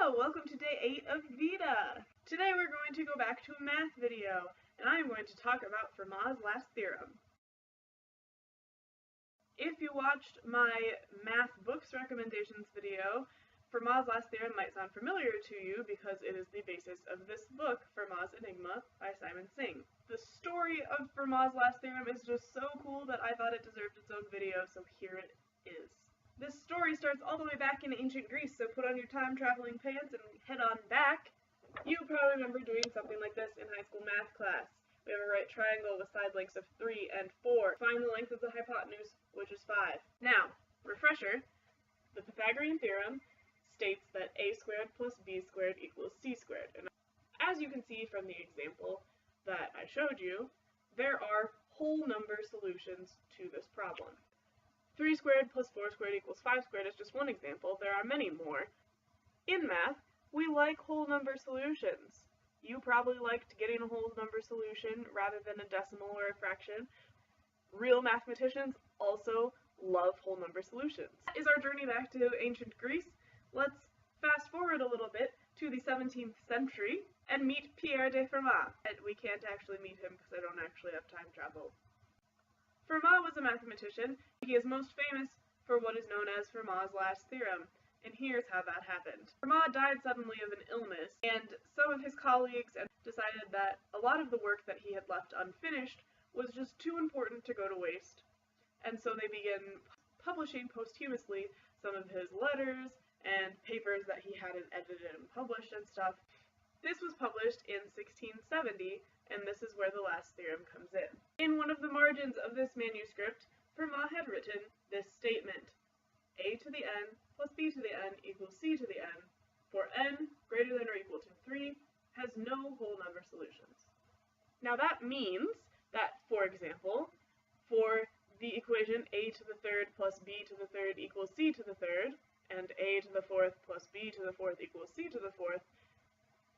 Hello, welcome to day 8 of VITA. Today we're going to go back to a math video, and I am going to talk about Fermat's last theorem. If you watched my math books recommendations video, Fermat's last theorem might sound familiar to you because it is the basis of this book, Fermat's Enigma by Simon Singh. The story of Fermat's last theorem is just so cool that I thought it deserved its own video, so here it is. This story starts all the way back in ancient Greece, so put on your time-traveling pants and head on back. You probably remember doing something like this in high school math class. We have a right triangle with side lengths of 3 and 4. Find the length of the hypotenuse, which is 5. Now, refresher, the Pythagorean theorem states that a squared plus b squared equals c squared. And as you can see from the example that I showed you, there are whole number solutions to this problem. 3 squared plus 4 squared equals 5 squared is just one example. There are many more. In math, we like whole number solutions. You probably liked getting a whole number solution rather than a decimal or a fraction. Real mathematicians also love whole number solutions. That is our journey back to ancient Greece. Let's fast forward a little bit to the 17th century and meet Pierre de Fermat. We can't actually meet him because I don't actually have time travel. Fermat was a mathematician. He is most famous for what is known as Fermat's last theorem, and here's how that happened. Fermat died suddenly of an illness, and some of his colleagues decided that a lot of the work that he had left unfinished was just too important to go to waste, and so they began publishing posthumously some of his letters and papers that he hadn't edited and published and stuff. This was published in 1670, and this is where the last theorem comes in. In one of the margins of this manuscript, Fermat had written this statement: a to the n plus b to the n equals c to the n, for n greater than or equal to 3 has no whole number solutions. Now that means that, for example, for the equation a to the third plus b to the third equals c to the third, and a to the fourth plus b to the fourth equals c to the fourth,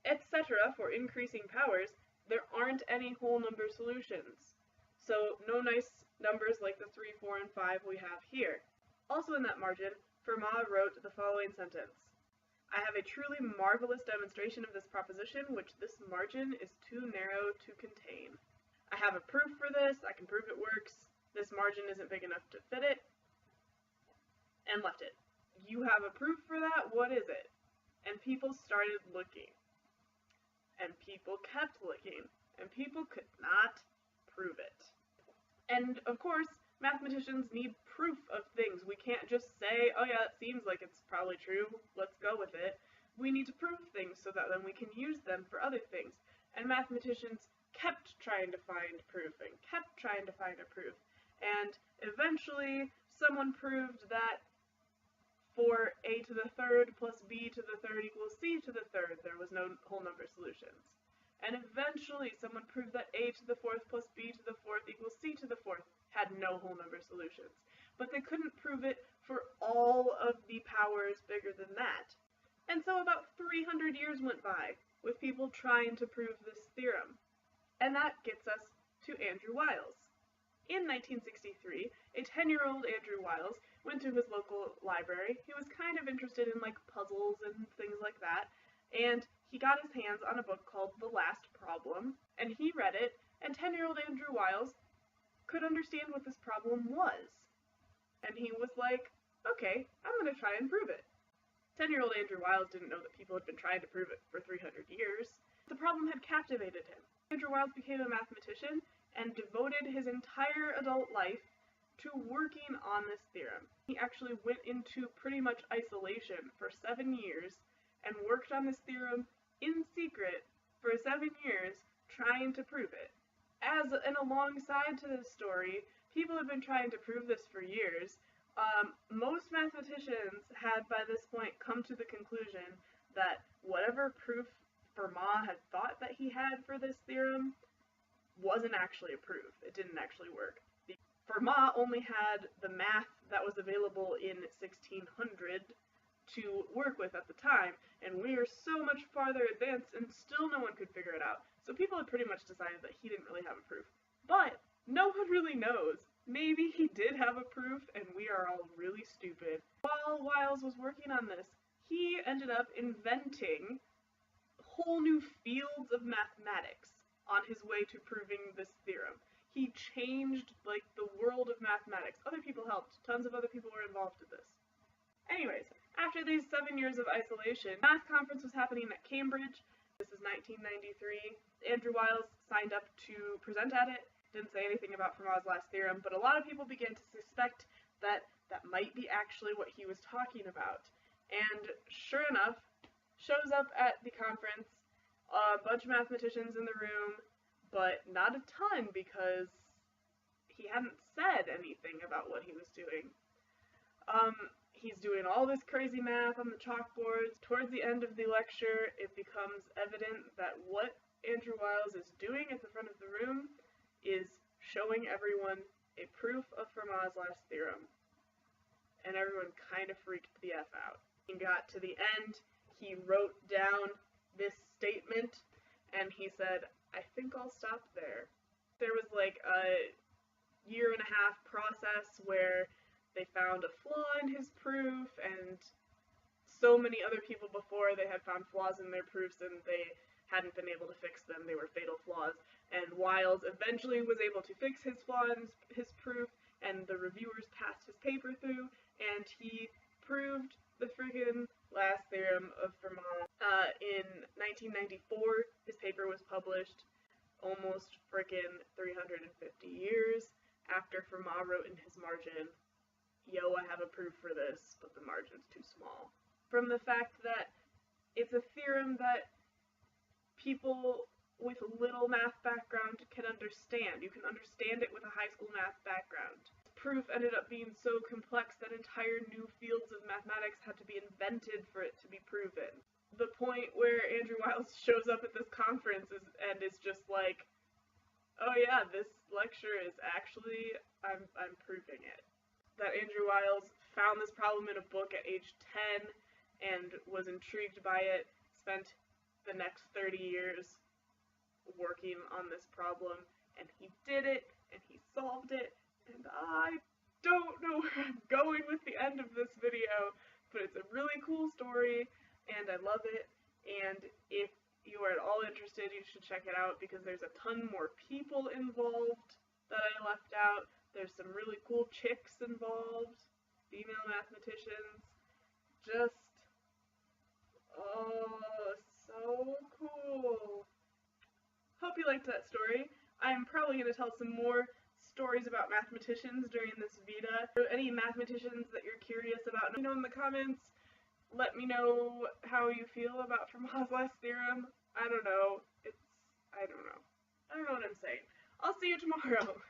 etc. for increasing powers, there aren't any whole number solutions. So no nice numbers like the 3, 4, and 5 we have here. Also in that margin, Fermat wrote the following sentence: I have a truly marvelous demonstration of this proposition which this margin is too narrow to contain. I have a proof for this, I can prove it works, this margin isn't big enough to fit it, and left it. You have a proof for that? What is it? And people started looking. And people kept looking, and people could not prove it. And of course, mathematicians need proof of things. We can't just say, oh yeah, it seems like it's probably true, let's go with it. We need to prove things so that then we can use them for other things. And mathematicians kept trying to find proof and kept trying to find a proof. And eventually, someone proved that for a to the third plus b to the third equals c to the third, there was no whole number solutions. And eventually someone proved that a to the fourth plus b to the fourth equals c to the fourth had no whole number solutions. But they couldn't prove it for all of the powers bigger than that. And so about 300 years went by with people trying to prove this theorem. And that gets us to Andrew Wiles. In 1963, a 10-year-old Andrew Wiles went to his local library. He was kind of interested in like puzzles and things like that, and he got his hands on a book called The Last Problem, and he read it, and 10-year-old Andrew Wiles could understand what this problem was. And he was like, okay, I'm going to try and prove it. 10-year-old Andrew Wiles didn't know that people had been trying to prove it for 300 years. The problem had captivated him. Andrew Wiles became a mathematician and devoted his entire adult life to working on this theorem. He actually went into pretty much isolation for 7 years and worked on this theorem in secret for 7 years trying to prove it. And alongside to this story, people have been trying to prove this for years. Most mathematicians had by this point come to the conclusion that whatever proof Fermat had thought that he had for this theorem wasn't actually a proof. It didn't actually work. Fermat only had the math that was available in 1600 to work with at the time, and we are so much farther advanced and still no one could figure it out. So people had pretty much decided that he didn't really have a proof. But no one really knows. Maybe he did have a proof and we are all really stupid. While Wiles was working on this, he ended up inventing whole new fields of mathematics on his way to proving this theorem. He changed, like, the world of mathematics. Other people helped. Tons of other people were involved in this. Anyways, after these 7 years of isolation, math conference was happening at Cambridge. This is 1993. Andrew Wiles signed up to present at it. Didn't say anything about Fermat's last theorem, but a lot of people began to suspect that that might be actually what he was talking about. And sure enough, shows up at the conference, a bunch of mathematicians in the room, but not a ton because he hadn't said anything about what he was doing. He's doing all this crazy math on the chalkboards. Towards the end of the lecture, it becomes evident that what Andrew Wiles is doing at the front of the room is showing everyone a proof of Fermat's last theorem. And everyone kind of freaked the F out. He got to the end, he wrote down this statement, and he said, "I think I'll stop there." There was like a 1.5-year process where they found a flaw in his proof, and so many other people before they had found flaws in their proofs and they hadn't been able to fix them. They were fatal flaws. And Wiles eventually was able to fix his flaw in his proof, and the reviewers passed his paper through, and he proved the friggin' last theorem of Fermat. In 1994, his paper was published almost frickin' 350 years after Fermat wrote in his margin, "Yo, I have a proof for this, but the margin's too small." From the fact that it's a theorem that people with little math background can understand. You can understand it with a high school math background. Proof ended up being so complex that entire new fields of mathematics had to be invented for it to be proven. The point where Andrew Wiles shows up at this conference is just like, "Oh yeah, this lecture is actually, I'm proving it." That Andrew Wiles found this problem in a book at age 10 and was intrigued by it, spent the next 30 years working on this problem, and he did it, and he solved it, and I don't know where I'm going with the end of this video, but it's a really cool story, and I love it, and if you are at all interested, you should check it out, because there's a ton more people involved that I left out. There's some really cool chicks involved, female mathematicians, just, oh, so cool. Hope you liked that story. I'm probably going to tell some more stories about mathematicians during this Vita. Any mathematicians that you're curious about, let me know in the comments. Let me know how you feel about Fermat's last theorem. I don't know. I don't know what I'm saying. I'll see you tomorrow.